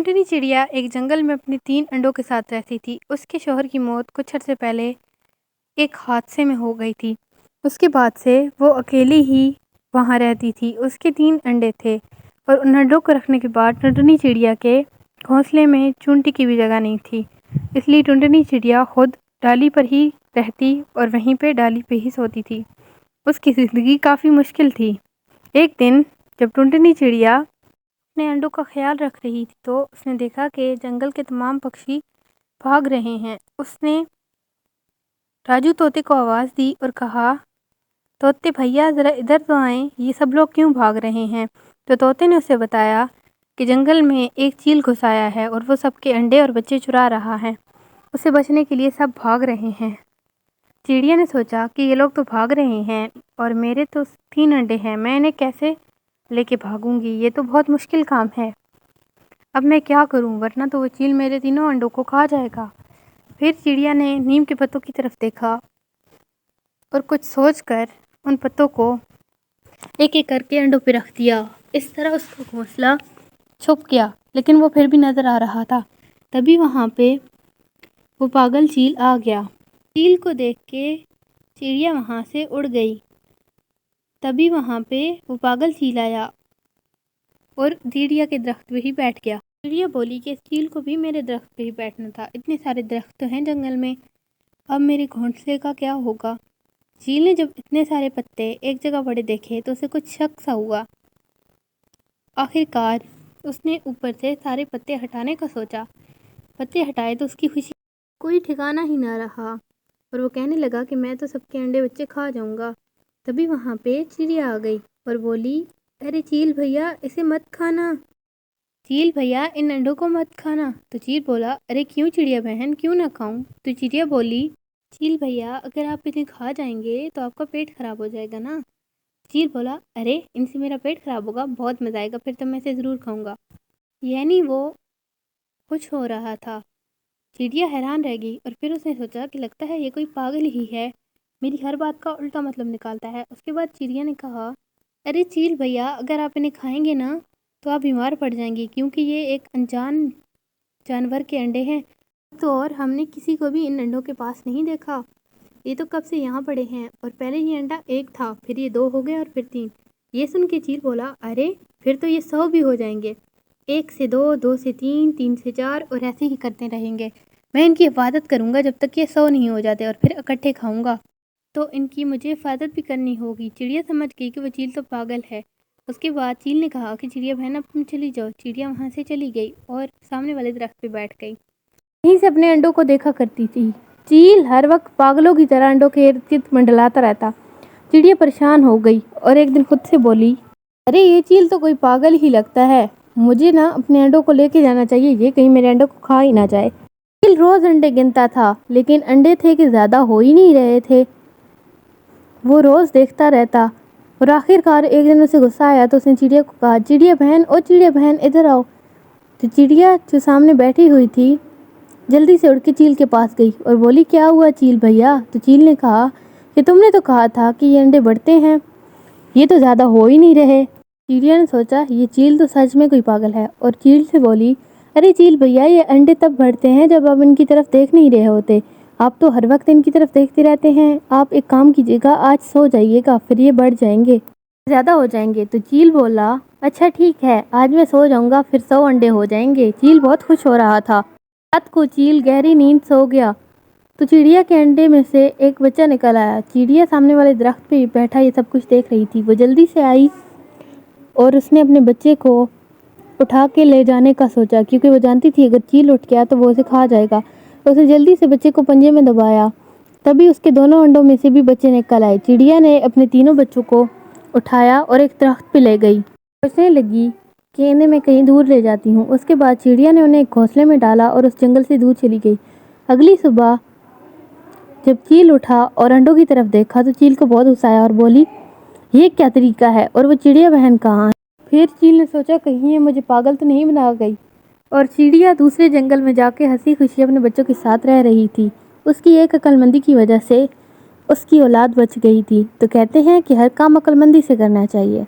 टुनटुनी चिड़िया एक जंगल में अपने 3 अंडों के साथ रहती थी। उसके शौहर की मौत कुछ अर्से पहले एक हादसे में हो गई थी। उसके बाद से वो अकेली ही वहाँ रहती थी। उसके 3 अंडे थे और उन अंडों को रखने के बाद टुनटुनी चिड़िया के घोंसले में चूंटी की भी जगह नहीं थी। इसलिए टुनटुनी चिड़िया खुद डाली पर ही रहती और वहीं पे डाली पे ही सोती थी। उसकी ज़िंदगी काफ़ी मुश्किल थी। एक दिन जब टुनटुनी चिड़िया अपने अंडों का ख्याल रख रही थी तो उसने देखा कि जंगल के तमाम पक्षी भाग रहे हैं। उसने राजू तोते को आवाज़ दी और कहा, तोते भैया ज़रा इधर तो आएं, ये सब लोग क्यों भाग रहे हैं। तो तोते ने उसे बताया कि जंगल में एक चील घुस आया है और वो सबके अंडे और बच्चे चुरा रहा है। उसे बचने के लिए सब भाग रहे हैं। चिड़िया ने सोचा कि ये लोग तो भाग रहे हैं और मेरे तो 3 अंडे हैं, मैं इन्हें कैसे लेके भागूंगी, ये तो बहुत मुश्किल काम है। अब मैं क्या करूं, वरना तो वो चील मेरे तीनों अंडों को खा जाएगा। फिर चिड़िया ने नीम के पत्तों की तरफ देखा और कुछ सोचकर उन पत्तों को एक एक करके अंडों पे रख दिया। इस तरह उसका घोंसला छुप गया, लेकिन वो फिर भी नज़र आ रहा था। तभी वहाँ पे वो पागल चील आ गया। चील को देख के चिड़िया वहाँ से उड़ गई। तभी वहाँ पे वो पागल चील आया और चिड़िया के दरख्त पे ही बैठ गया। चिड़िया बोली कि इस चील को भी मेरे दरख्त पे ही बैठना था, इतने सारे दरख्त तो हैं जंगल में, अब मेरे घोंसले का क्या होगा। चील ने जब इतने सारे पत्ते एक जगह पड़े देखे तो उसे कुछ शक सा हुआ। आखिरकार उसने ऊपर से सारे पत्ते हटाने का सोचा। पत्ते हटाए तो उसकी खुशी कोई ठिकाना ही ना रहा और वो कहने लगा कि मैं तो सबके अंडे बच्चे खा जाऊंगा। तभी वहाँ पे चिड़िया आ गई और बोली, अरे चील भैया, इसे मत खाना, चील भैया इन अंडों को मत खाना। तो चील बोला, अरे क्यों चिड़िया बहन, क्यों ना खाऊं। तो चिड़िया बोली, चील भैया अगर आप इन्हें खा जाएंगे तो आपका पेट खराब हो जाएगा ना। चील बोला, अरे इनसे मेरा पेट खराब होगा, बहुत मज़ा आएगा, फिर तो मैं इसे ज़रूर खाऊंगा। यानी वो खुश हो रहा था। चिड़िया हैरान रह गई और फिर उसने सोचा कि लगता है ये कोई पागल ही है, मेरी हर बात का उल्टा मतलब निकालता है। उसके बाद चिड़िया ने कहा, अरे चील भैया अगर आप इन्हें खाएंगे ना तो आप बीमार पड़ जाएंगे, क्योंकि ये एक अनजान जानवर के अंडे हैं। तो और हमने किसी को भी इन अंडों के पास नहीं देखा, ये तो कब से यहाँ पड़े हैं और पहले ही अंडा 1 था, फिर ये 2 हो गए और फिर 3। ये सुन के चील बोला, अरे फिर तो ये 100 भी हो जाएंगे, 1 से 2, 2 से 3, 3 से 4 और ऐसे ही करते रहेंगे। मैं इनकी हिफाजत करूँगा जब तक ये 100 नहीं हो जाते और फिर इकट्ठे खाऊंगा, तो इनकी मुझे हिफाजत भी करनी होगी। चिड़िया समझ गई कि वो चील तो पागल है। उसके बाद चील ने कहा कि चिड़िया बहन अब तुम चली जाओ। चिड़िया वहाँ से चली गई और सामने वाले दरख्त पे बैठ गई। यहीं से अपने अंडों को देखा करती थी। चील हर वक्त पागलों की तरह अंडों के इर्द गिर्द मंडलाता रहता। चिड़िया परेशान हो गई और एक दिन खुद से बोली, अरे ये चील तो कोई पागल ही लगता है, मुझे ना अपने अंडों को लेके जाना चाहिए, ये कहीं मेरे अंडों को खा ही ना जाए। चील रोज अंडे गिनता था, लेकिन अंडे थे कि ज़्यादा हो ही नहीं रहे थे। वो रोज़ देखता रहता और आखिरकार एक दिन उसे गुस्सा आया तो उसने चिड़िया को कहा, चिड़िया बहन, ओ चिड़िया बहन इधर आओ। तो चिड़िया जो सामने बैठी हुई थी जल्दी से उड़ के चील के पास गई और बोली, क्या हुआ चील भैया। तो चील ने कहा कि तुमने तो कहा था कि ये अंडे बढ़ते हैं, ये तो ज़्यादा हो ही नहीं रहे। चिड़िया ने सोचा ये चील तो सच में कोई पागल है और चील से बोली, अरे चील भैया ये अंडे तब बढ़ते हैं जब आप इनकी तरफ देख नहीं रहे होते, आप तो हर वक्त इनकी तरफ देखते रहते हैं। आप एक काम कीजिएगा, आज सो जाइएगा, फिर ये बढ़ जाएंगे, ज़्यादा हो जाएंगे। तो चील बोला, अच्छा ठीक है, आज मैं सो जाऊंगा, फिर 100 अंडे हो जाएंगे। चील बहुत खुश हो रहा था। रात को चील गहरी नींद सो गया तो चिड़िया के अंडे में से एक बच्चा निकल आया। चिड़िया सामने वाले दरख्त पे बैठा ये सब कुछ देख रही थी। वो जल्दी से आई और उसने अपने बच्चे को उठा के ले जाने का सोचा, क्योंकि वो जानती थी अगर चील उठ गया तो वो उसे खा जाएगा। तो उसने जल्दी से बच्चे को पंजे में दबाया। तभी उसके दोनों अंडों में से भी बच्चे निकल आए। चिड़िया ने अपने तीनों बच्चों को उठाया और एक दरख्त पे ले गई। सोचने लगी कि इन्हें मैं कहीं दूर ले जाती हूँ। उसके बाद चिड़िया ने उन्हें एक घोंसले में डाला और उस जंगल से दूर चली गई। अगली सुबह जब चील उठा और अंडों की तरफ देखा तो चील को बहुत गुस्सा आया और बोली, ये क्या तरीका है और वो चिड़िया बहन कहाँ है। फिर चील ने सोचा कहीं ये मुझे पागल तो नहीं बना गई, और चिड़िया दूसरे जंगल में जाके हंसी खुशी अपने बच्चों के साथ रह रही थी। उसकी एक अक्लमंदी की वजह से उसकी औलाद बच गई थी। तो कहते हैं कि हर काम अक्लमंदी से करना चाहिए।